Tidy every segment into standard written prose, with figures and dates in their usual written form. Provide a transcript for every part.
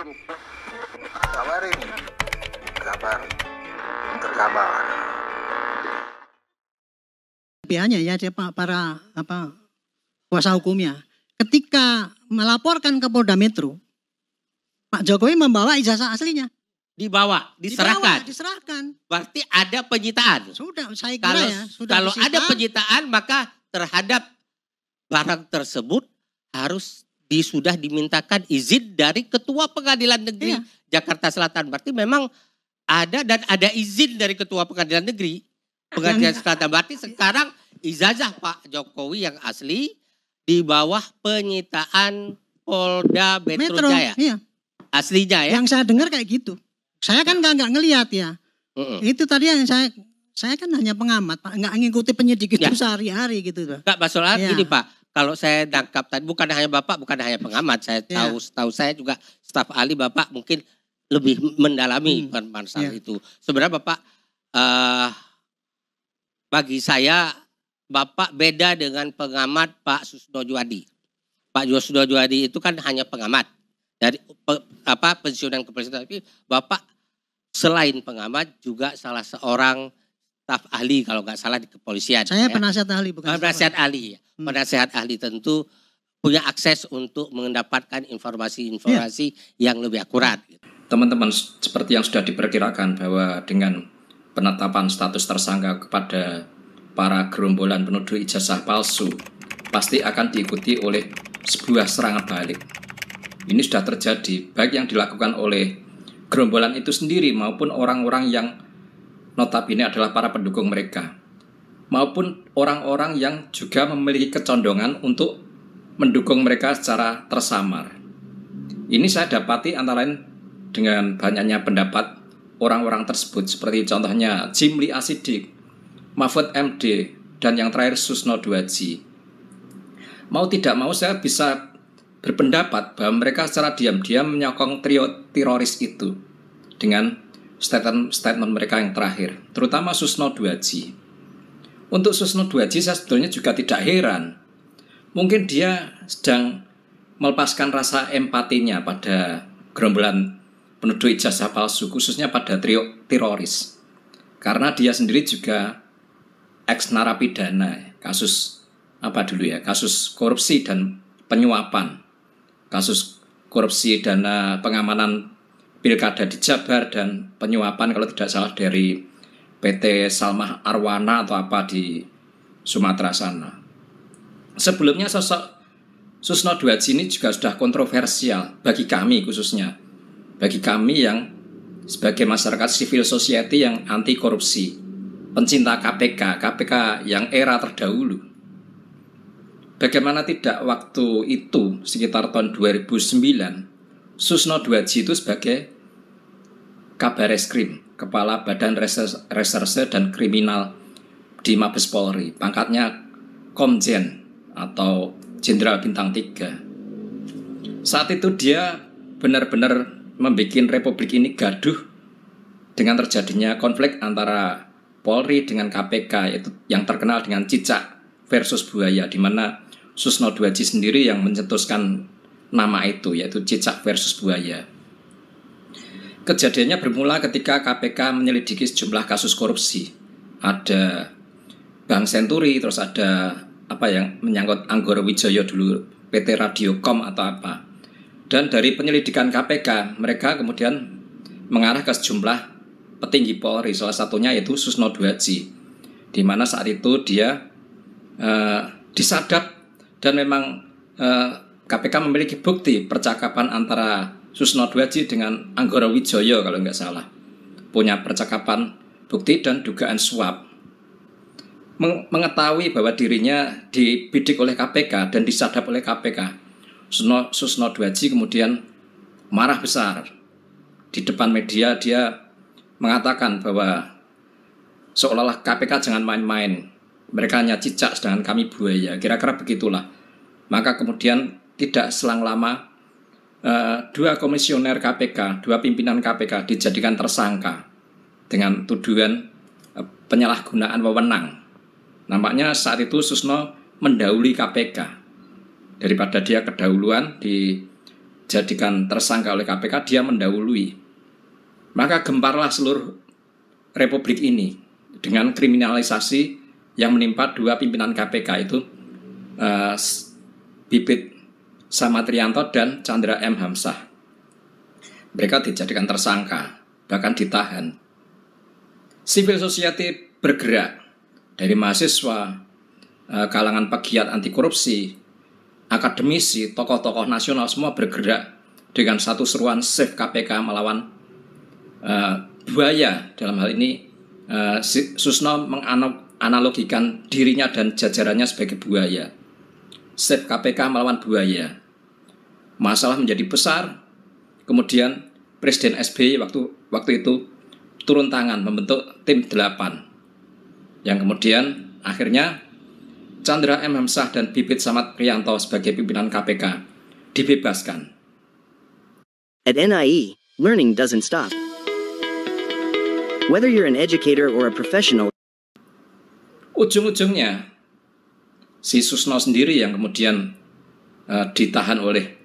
Kabar ini, kabar terkabar. Biasanya ya para kuasa hukumnya, ketika melaporkan ke Polda Metro, Pak Jokowi membawa ijazah aslinya. Diserahkan. Berarti ada penyitaan. Sudah, saya kira Kalau disita. ada penyitaan, maka terhadap barang tersebut harus sudah dimintakan izin dari Ketua Pengadilan Negeri Jakarta Selatan. Berarti memang ada izin dari Ketua Pengadilan Negeri Pengadilan Selatan. Berarti sekarang ijazah Pak Jokowi yang asli di bawah penyitaan Polda Metro Jaya. Iya. Aslinya ya. Yang saya dengar kayak gitu. Saya kan nggak ngelihat ya. Itu tadi yang saya kan hanya pengamat, Pak, nggak ngikuti penyidik itu sehari-hari gitu. Enggak, Pak Solar, gini Pak, kalau saya tangkap tadi bukan hanya Bapak, bukan hanya pengamat, saya tahu saya juga staf ahli Bapak mungkin lebih mendalami masalah itu. Sebenarnya Bapak, bagi saya Bapak beda dengan pengamat Pak Susno Juwadi. Pak Susno Juwadi itu kan hanya pengamat dari pensiunan kepolisian, tapi Bapak selain pengamat juga salah seorang staf ahli kalau nggak salah di kepolisian. Saya penasihat ahli bukan. Penasihat ahli. Penasihat ahli tentu punya akses untuk mendapatkan informasi-informasi yang lebih akurat. Teman-teman, seperti yang sudah diperkirakan bahwa dengan penetapan status tersangka kepada para gerombolan penuduh ijazah palsu pasti akan diikuti oleh sebuah serangan balik. Ini sudah terjadi, baik yang dilakukan oleh gerombolan itu sendiri maupun orang-orang yang notabene adalah para pendukung mereka, maupun orang-orang yang juga memiliki kecondongan untuk mendukung mereka secara tersamar. Ini saya dapati antara lain dengan banyaknya pendapat orang-orang tersebut, seperti contohnya Jimli Asidik, Mahfud MD, dan yang terakhir Susno Duaji. Mau tidak mau saya bisa berpendapat bahwa mereka secara diam-diam menyokong trio teroris itu dengan statement mereka yang terakhir, terutama Susno Duaji. Untuk Susno Duaji saya sebetulnya juga tidak heran. Mungkin dia sedang melepaskan rasa empatinya pada gerombolan penuduh ijazah palsu, khususnya pada trio teroris. Karena dia sendiri juga ex-narapidana, kasus kasus korupsi dan penyuapan, kasus korupsi dana pengamanan pilkada di Jabar dan penyuapan kalau tidak salah dari PT Salmah Arwana atau apa di Sumatera sana. Sebelumnya sosok Susno Duaji ini juga sudah kontroversial bagi kami khususnya. Bagi kami yang sebagai masyarakat civil society yang anti korupsi, pencinta KPK yang era terdahulu. Bagaimana tidak waktu itu sekitar tahun 2009 Susno Duaji itu sebagai Kabareskrim, Kepala Badan Reserse dan Kriminal di Mabes Polri, pangkatnya Komjen atau Jenderal Bintang 3. Saat itu dia benar-benar membuat Republik ini gaduh dengan terjadinya konflik antara Polri dengan KPK, yaitu yang terkenal dengan cicak versus buaya, di mana Susno Duaji sendiri yang mencetuskan nama itu, yaitu cicak versus buaya. Kejadiannya bermula ketika KPK menyelidiki sejumlah kasus korupsi. Ada Bank Senturi, terus ada yang menyangkut Anggoro Wijaya dulu, PT Radiocom atau apa. Dan dari penyelidikan KPK, mereka kemudian mengarah ke sejumlah petinggi Polri, salah satunya yaitu Susno Duaji, di mana saat itu dia disadap dan memang KPK memiliki bukti percakapan antara Susno Duaji dengan Anggoro Wijaya kalau nggak salah, punya percakapan, bukti dan dugaan suap. Mengetahui bahwa dirinya dibidik oleh KPK dan disadap oleh KPK, Susno Duaji kemudian marah besar. Di depan media dia mengatakan bahwa seolah-olah KPK jangan main-main, mereka hanya cicak sedangkan kami buaya, kira-kira begitulah. Maka kemudian tidak selang lama dua komisioner KPK, dua pimpinan KPK dijadikan tersangka dengan tuduhan penyalahgunaan wewenang. Nampaknya saat itu Susno mendahului KPK. Daripada dia kedahuluan dijadikan tersangka oleh KPK, dia mendahului. Maka gemparlah seluruh republik ini dengan kriminalisasi yang menimpa dua pimpinan KPK itu, Bibit Samatrianto dan Chandra M. Hamzah. Mereka dijadikan tersangka, bahkan ditahan. Civil society bergerak dari mahasiswa, kalangan pegiat anti korupsi, akademisi, tokoh-tokoh nasional, semua bergerak dengan satu seruan save KPK melawan buaya. Dalam hal ini Susno menganalogikan dirinya dan jajarannya sebagai buaya. Save KPK melawan buaya. Masalah menjadi besar. Kemudian Presiden SBY waktu itu turun tangan membentuk tim 8 yang kemudian akhirnya Chandra M. Hamzah dan Bibit Samatrianto sebagai pimpinan KPK dibebaskan. At NIE, learning doesn't stop. Whether you're an educator or a professional, ujung-ujungnya si Susno sendiri yang kemudian ditahan oleh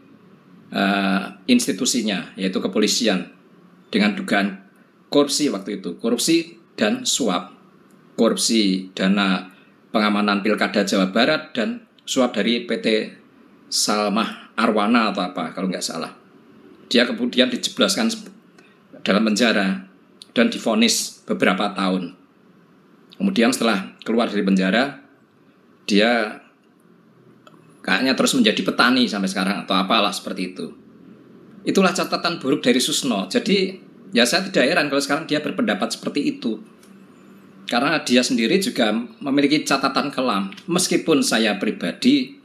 institusinya, yaitu kepolisian, dengan dugaan korupsi waktu itu, korupsi dan suap, korupsi dana pengamanan Pilkada Jawa Barat dan suap dari PT Salmah Arwana atau apa kalau nggak salah. Dia kemudian dijebloskan dalam penjara dan divonis beberapa tahun. Kemudian setelah keluar dari penjara, dia kayaknya terus menjadi petani sampai sekarang atau apalah seperti itu. Itulah catatan buruk dari Susno. Jadi ya saya tidak heran kalau sekarang dia berpendapat seperti itu. Karena dia sendiri juga memiliki catatan kelam. Meskipun saya pribadi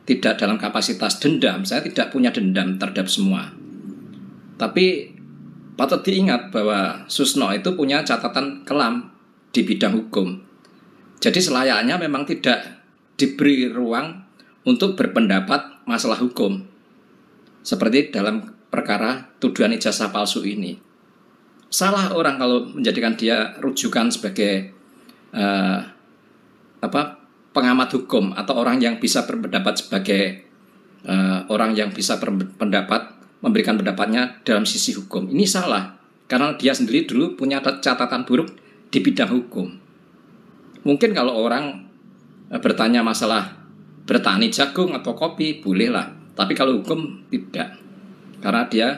tidak dalam kapasitas dendam, saya tidak punya dendam terhadap semua. Tapi patut diingat bahwa Susno itu punya catatan kelam di bidang hukum. Jadi selayaknya memang tidak diberi ruang untuk berpendapat masalah hukum. Seperti dalam perkara tuduhan ijazah palsu ini. Salah orang kalau menjadikan dia rujukan sebagai pengamat hukum atau orang yang bisa berpendapat sebagai orang yang bisa berpendapat memberikan pendapatnya dalam sisi hukum. Ini salah karena dia sendiri dulu punya catatan buruk di bidang hukum. Mungkin kalau orang bertanya masalah bertani jagung atau kopi bolehlah, tapi kalau hukum tidak, karena dia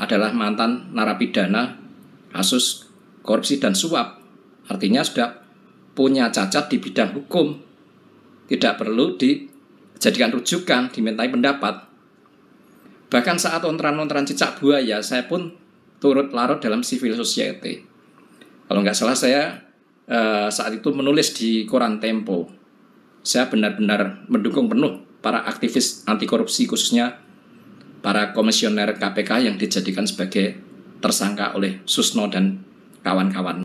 adalah mantan narapidana kasus korupsi dan suap. Artinya sudah punya cacat di bidang hukum, tidak perlu dijadikan rujukan, dimintai pendapat. Bahkan saat ontran-ontran cicak buaya, saya pun turut larut dalam civil society. Kalau nggak salah saya saat itu menulis di koran Tempo. Saya benar-benar mendukung penuh para aktivis anti korupsi, khususnya para komisioner KPK yang dijadikan sebagai tersangka oleh Susno dan kawan-kawan.